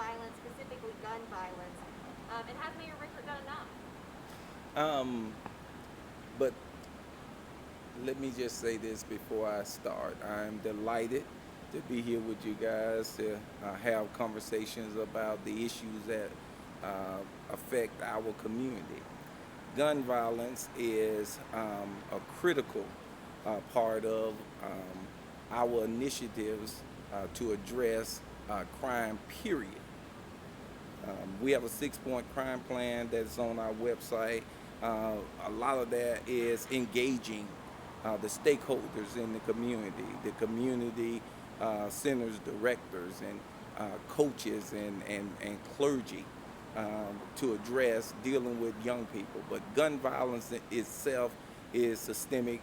violence, specifically gun violence? And has Mayor Rickert done enough? Um, but let me just say this before I start. I'm delighted to be here with you guys to have conversations about the issues that affect our community. Gun violence is a critical part of our initiatives to address crime, period. We have a 6-point crime plan that's on our website. A lot of that is engaging the stakeholders in the community centers, directors, and coaches and clergy to address dealing with young people. But gun violence itself is systemic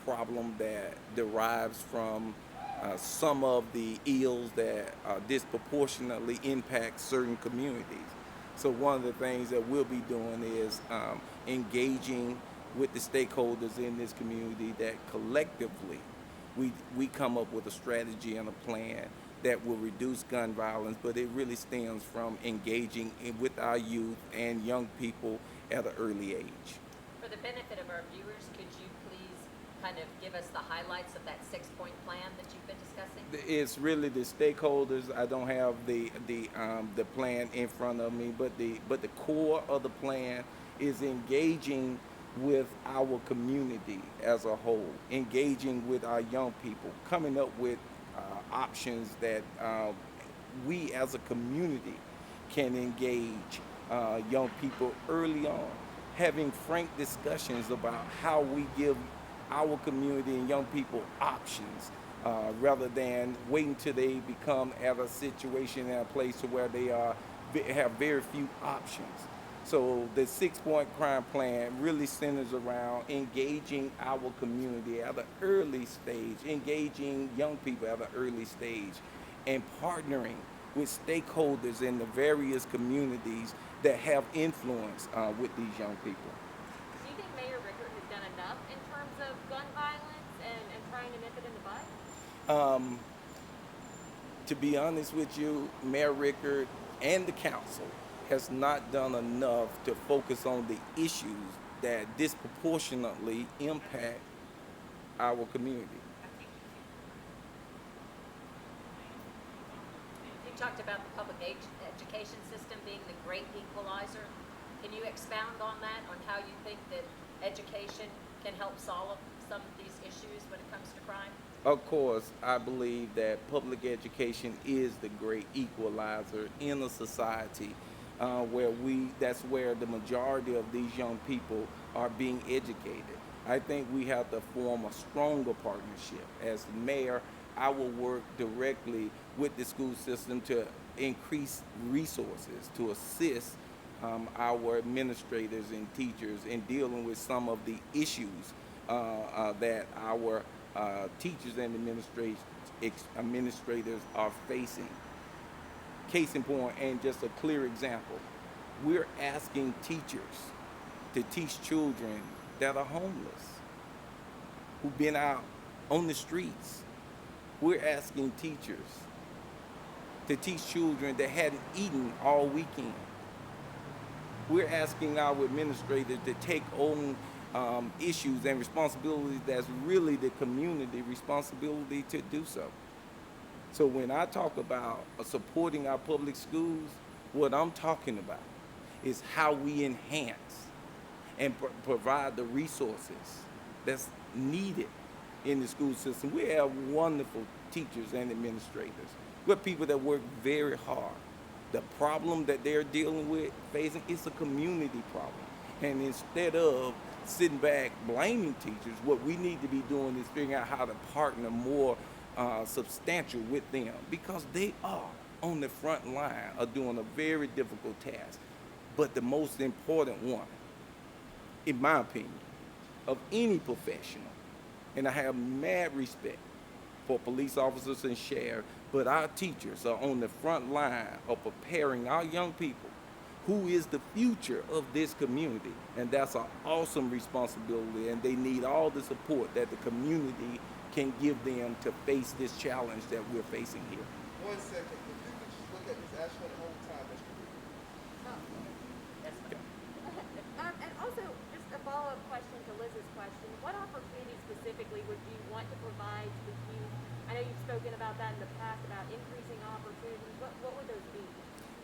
problem that derives from some of the ills that disproportionately impact certain communities. So one of the things that we'll be doing is engaging with the stakeholders in this community that collectively we come up with a strategy and a plan that will reduce gun violence, but it really stems from engaging with our youth and young people at an early age. For the benefit of our viewers, could you please kind of give us the highlights of that 6-point plan that you've been discussing? It's really the stakeholders. I don't have the plan in front of me, but the core of the plan is engaging with our community as a whole, engaging with our young people, coming up with options that we as a community can engage young people early on, having frank discussions about how we give our community and young people options rather than waiting till they become at a situation and a place to where they have very few options. So the 6-point crime plan really centers around engaging our community at an early stage, engaging young people at an early stage, and partnering with stakeholders in the various communities that have influence with these young people. Do you think Mayor Rickert has done enough in terms of gun violence and trying to nip it in the bud? Um, to be honest with you, Mayor Rickard and the council has not done enough to focus on the issues that disproportionately impact our community. You talked about the public education system being the great equalizer. Can you expound on that, on how you think that education can help solve some of these issues when it comes to crime? Of course, I believe that public education is the great equalizer in a society where that's where the majority of these young people are being educated. I think we have to form a stronger partnership. As mayor, I will work directly with the school system to increase resources to assist our administrators and teachers in dealing with some of the issues that our teachers and administrators are facing. Case in point, and just a clear example, we're asking teachers to teach children that are homeless, who've been out on the streets. We're asking teachers to teach children that hadn't eaten all weekend. We're asking our administrators to take on issues and responsibilities that's really the community responsibility to do so. So when I talk about supporting our public schools, what I'm talking about is how we enhance and provide the resources that's needed in the school system. We have wonderful teachers and administrators. We're people that work very hard. The problem that they're dealing with, facing, is a community problem. And instead of sitting back blaming teachers, what we need to be doing is figuring out how to partner more substantial with them, because they are on the front line of doing a very difficult task. But the most important one, in my opinion, of any professional, and I have mad respect for police officers and sheriffs, but our teachers are on the front line of preparing our young people, who is the future of this community. And that's an awesome responsibility, and they need all the support that the community can give them to face this challenge that we're facing here. 1 second. If you could just look Ashland the whole time, Mr. Reed. Oh. That's fine. And also, just a follow-up question to Liz's question, what opportunities specifically would you want to provide to the youth? I know you've spoken about that in the past, about increasing opportunities. What would those be?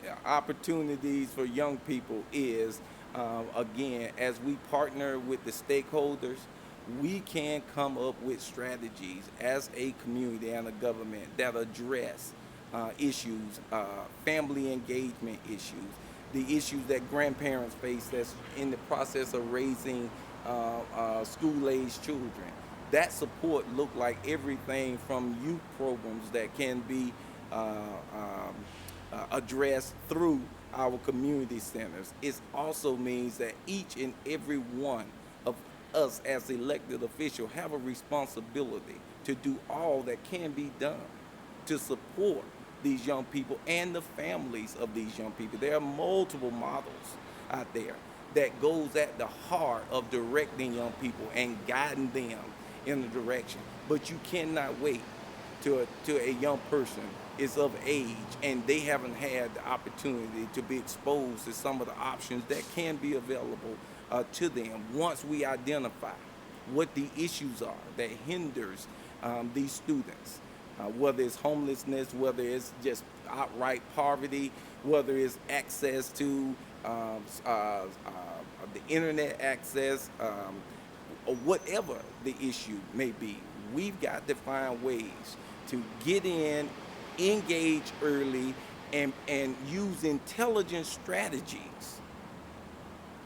Yeah, opportunities for young people is, again, as we partner with the stakeholders, we can come up with strategies as a community and a government that address issues, family engagement issues, the issues that grandparents face that's in the process of raising school-aged children. That support look like everything from youth programs that can be addressed through our community centers. It also means that each and every one of us as elected officials have a responsibility to do all that can be done to support these young people and the families of these young people. There are multiple models out there that goes at the heart of directing young people and guiding them in the direction. But you cannot wait till a young person is of age and they haven't had the opportunity to be exposed to some of the options that can be available to them. Once we identify what the issues are that hinders these students, whether it's homelessness, whether it's just outright poverty, whether it's access to the internet access, or whatever the issue may be, we've got to find ways to get in, engage early, and use intelligent strategies.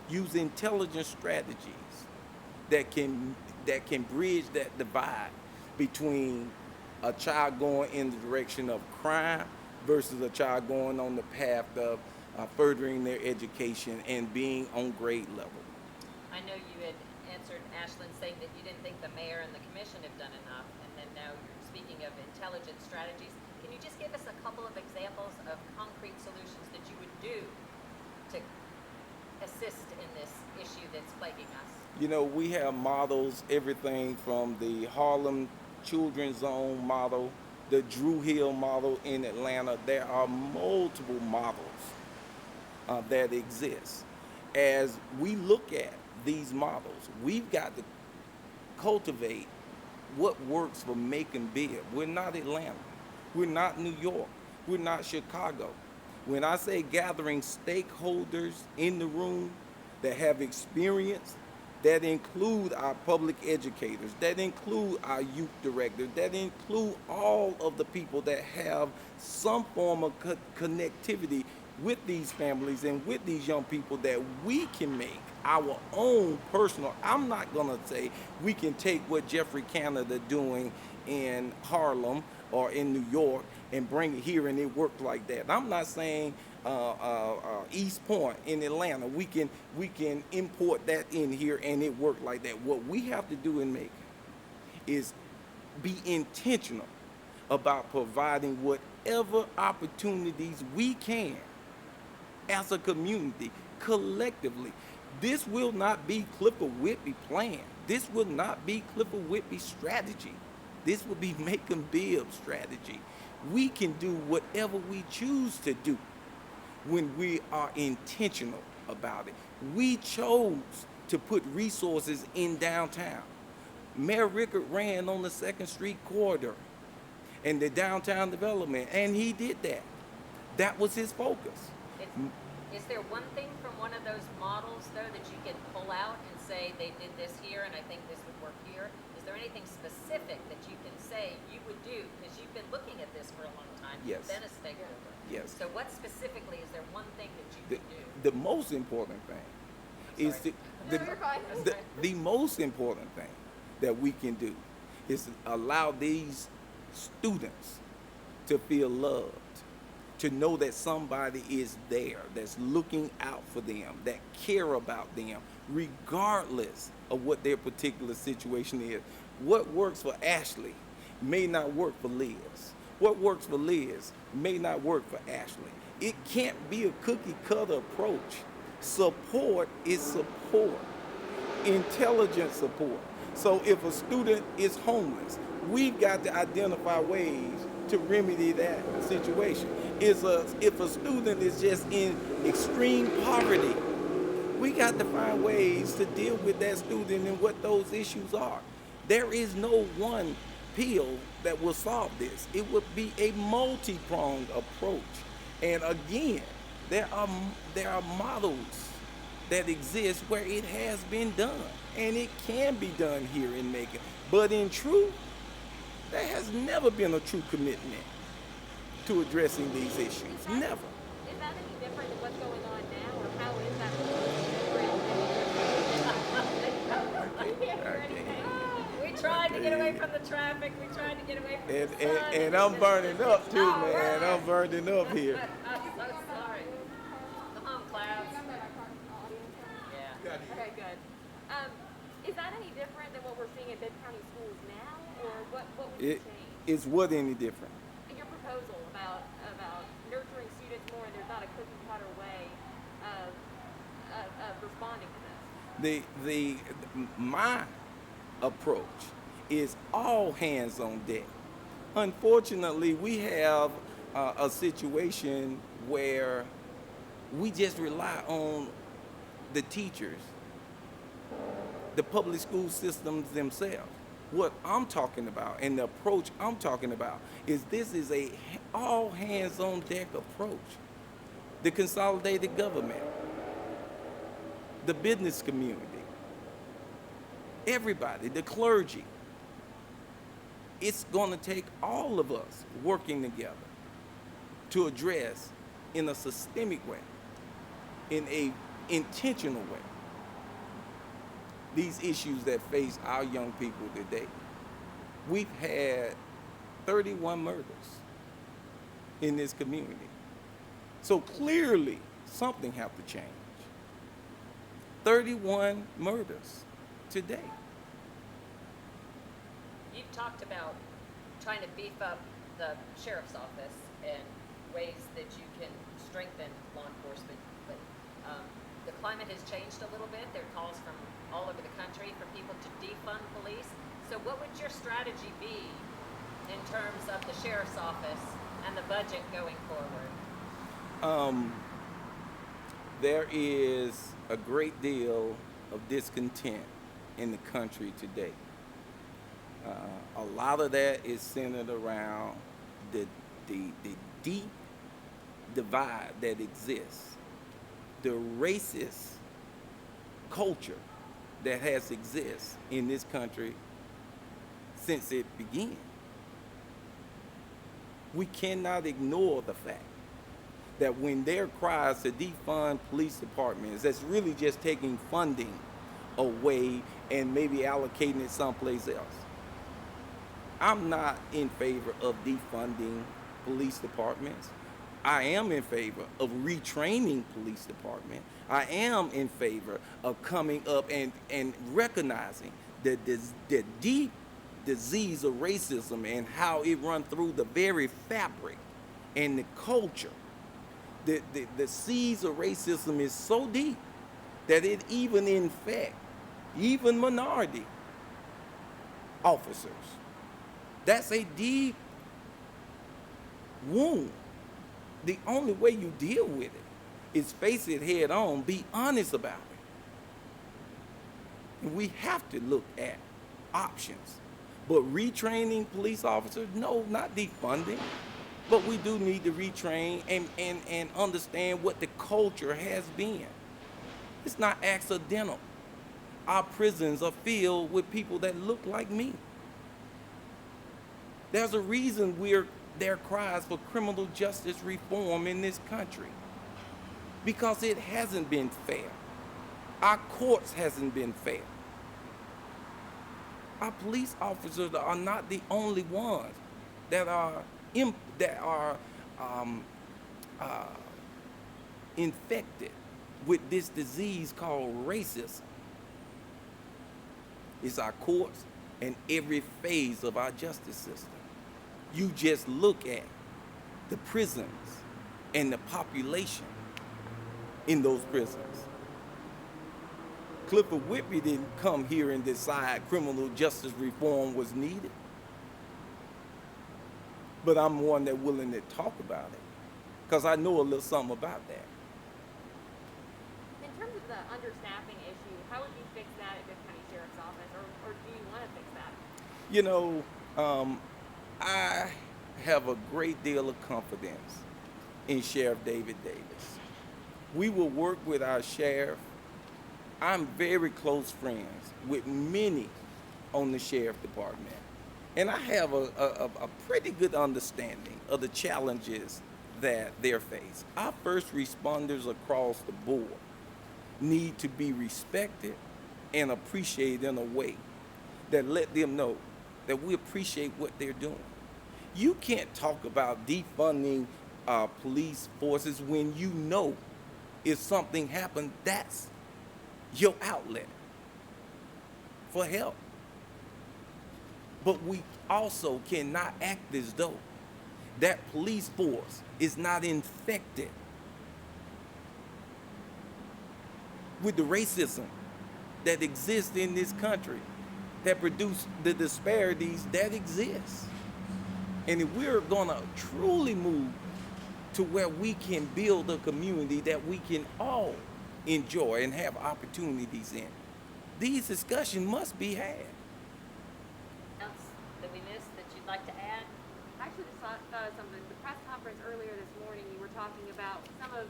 Use intelligent strategies that can bridge that divide between a child going in the direction of crime versus a child going on the path of furthering their education and being on grade level. I know you had answered Ashland saying that you didn't think the mayor and the commission have done enough, and then now you're speaking of intelligent strategies. Can you just give us a couple of examples of concrete solutions that you would do to assist in this issue that's plaguing us? You know, we have models, everything from the Harlem Children's Zone model, the Drew Hill model in Atlanta. There are multiple models that exist. As we look at these models, we've got to cultivate what works for Macon Bibb. We're not Atlanta. We're not New York. We're not Chicago. When I say gathering stakeholders in the room that have experience, that include our public educators, that include our youth directors, that include all of the people that have some form of connectivity with these families and with these young people, that we can make our own personal. I'm not gonna say we can take what Jeffrey Canada doing in Harlem or in New York and bring it here and it worked like that. I'm not saying East Point in Atlanta, we can import that in here and it worked like that. What we have to do in Macon is be intentional about providing whatever opportunities we can as a community, collectively. This will not be Clifford Whitby plan. This will not be Clifford Whitby strategy. This will be Macon Bibb strategy. We can do whatever we choose to do when we are intentional about it. We chose to put resources in downtown. Mayor Rickard ran on the 2nd Street corridor and the downtown development, and he did that. That was his focus. Is there one thing from one of those models, though, that you can pull out and say they did this here and I think this would work here? Is there anything specific that you can say you would do? Because you've been looking at this for a long time. Yes. You've been a stakeholder. Yes. So what specifically, is there one thing that you could do? The most important thing is the most important thing that we can do is to allow these students to feel loved, to know that somebody is there, that's looking out for them, that care about them, regardless of what their particular situation is. What works for Ashley may not work for Liz. What works for Liz may not work for Ashley. It can't be a cookie cutter approach. Support is support, intelligent support. So if a student is homeless, we've got to identify ways to remedy that situation. If a student is just in extreme poverty, we got to find ways to deal with that student and what those issues are. There is no one pill that will solve this. It would be a multi-pronged approach. And again, there are models that exist where it has been done, and it can be done here in Macon. But in truth, there has never been a true commitment to addressing these issues. Never. Is that any different than what's going on now, or how is that different? We tried to get away from the traffic. We tried to get away from the sun. And I'm burning up too, All man. right. I'm burning up here. I'm so sorry. Come on, Clouds. Yeah. Okay, good. Is that any different than what we're seeing in Bibb County schools now, or what would you change? Is what any different? Your proposal about nurturing students more, and there's not a cookie cutter way of responding to this. My approach is all hands on deck. Unfortunately, we have a situation where we just rely on the teachers, the public school systems themselves. What I'm talking about and the approach I'm talking about is this is a all hands on deck approach. The consolidated government, the business community, everybody, the clergy. It's going to take all of us working together to address in a systemic way, in a intentional way, these issues that face our young people today. We've had 31 murders in this community. So clearly, something has to change. 31 murders today. You've talked about trying to beef up the sheriff's office and ways that you can strengthen law enforcement, but the climate has changed a little bit. There are calls from all over the country for people to defund police. So what would your strategy be in terms of the sheriff's office and the budget going forward? There is a great deal of discontent in the country today. A lot of that is centered around the deep divide that exists, the racist culture that has existed in this country since it began. We cannot ignore the fact that when there are cries to defund police departments, that's really just taking funding away and maybe allocating it someplace else. I'm not in favor of defunding police departments. I am in favor of retraining police department. I am in favor of coming up and recognizing the deep disease of racism and how it runs through the very fabric and the culture. The seeds of racism is so deep that it even infects even minority officers. That's a deep wound. The only way you deal with it is face it head on, be honest about it. And we have to look at options. But retraining police officers, no, not defunding. But we do need to retrain and understand what the culture has been. It's not accidental. Our prisons are filled with people that look like me. There's a reason there are cries for criminal justice reform in this country. Because it hasn't been fair. Our courts hasn't been fair. Our police officers are not the only ones that are infected with this disease called racism. It's our courts and every phase of our justice system. You just look at the prisons and the population in those prisons. Clifford Whitby didn't come here and decide criminal justice reform was needed. but I'm one that willing to talk about it because I know a little something about that. In terms of the understaffing issue, how would you fix that at Bibb County Sheriff's Office, or do you want to fix that? You know, I have a great deal of confidence in Sheriff David Davis. We will work with our sheriff. I'm very close friends with many on the sheriff department. And I have a pretty good understanding of the challenges that they're faced. Our first responders across the board need to be respected and appreciated in a way that let them know that we appreciate what they're doing. You can't talk about defunding police forces when you know if something happened, that's your outlet for help. But we also cannot act as though that police force is not infected with the racism that exists in this country, that produce the disparities that exist. And if we're gonna truly move to where we can build a community that we can all enjoy and have opportunities in, these discussions must be had. Else that we missed that you'd like to add? I actually just thought of something. The press conference earlier this morning, you were talking about some of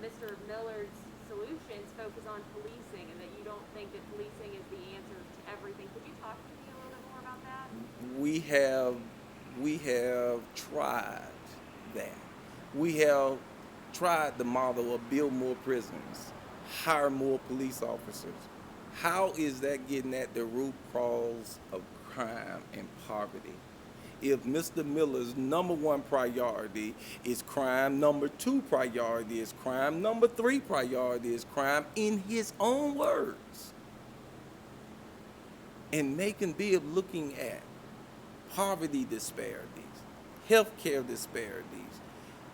Mr. Miller's solutions focus on policing, and that you don't think that policing is the answer to everything. Could you talk to me a little bit more about that? We have tried that. We have tried the model of build more prisons, hire more police officers. How is that getting at the root cause of crime and poverty? If Mr. Miller's number one priority is crime, number two priority is crime, number three priority is crime, in his own words. And Macon Bibb looking at poverty disparities, healthcare disparities,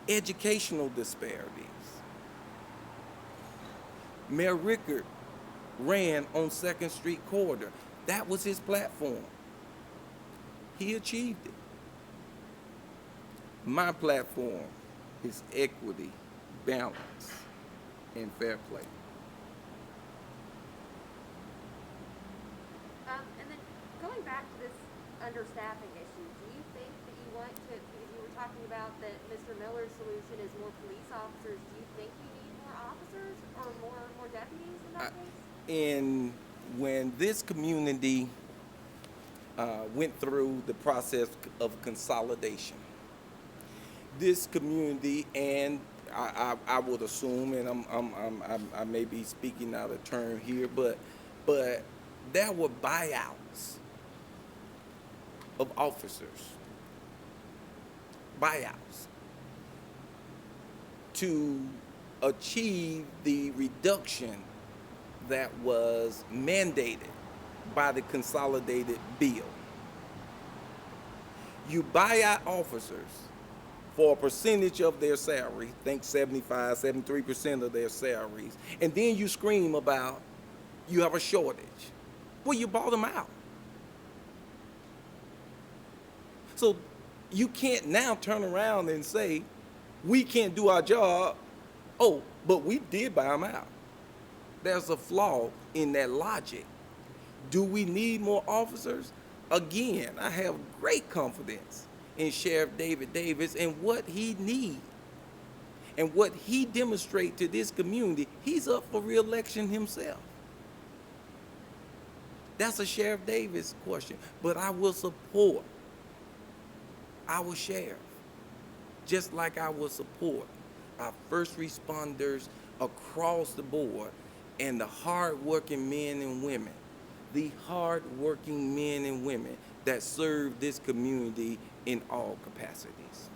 educational disparities. Mayor Rickard ran on 2nd Street corridor. That was his platform. He achieved it. My platform is equity, balance, and fair play. And then going back to this understaffing issue, do you think that you want to, because you were talking about that Mr. Miller's solution is more police officers, do you think you need more officers or more deputies in that case? And when this community went through the process of consolidation, this community, and I would assume, and I may be speaking out of turn here, but there were buyouts of officers, buyouts to achieve the reduction that was mandated by the consolidated bill. You buy out officers for a percentage of their salary, think 75, 73% of their salaries, and then you scream about you have a shortage. Well, you bought them out. So you can't now turn around and say, we can't do our job. Oh, but we did buy them out. There's a flaw in that logic. Do we need more officers? Again, I have great confidence in Sheriff David Davis and what he needs and what he demonstrates to this community. He's up for re-election himself. That's a Sheriff Davis question. But I will support our sheriff, just like I will support our first responders across the board and the hard-working men and women, the hard-working men and women that serve this community in all capacities.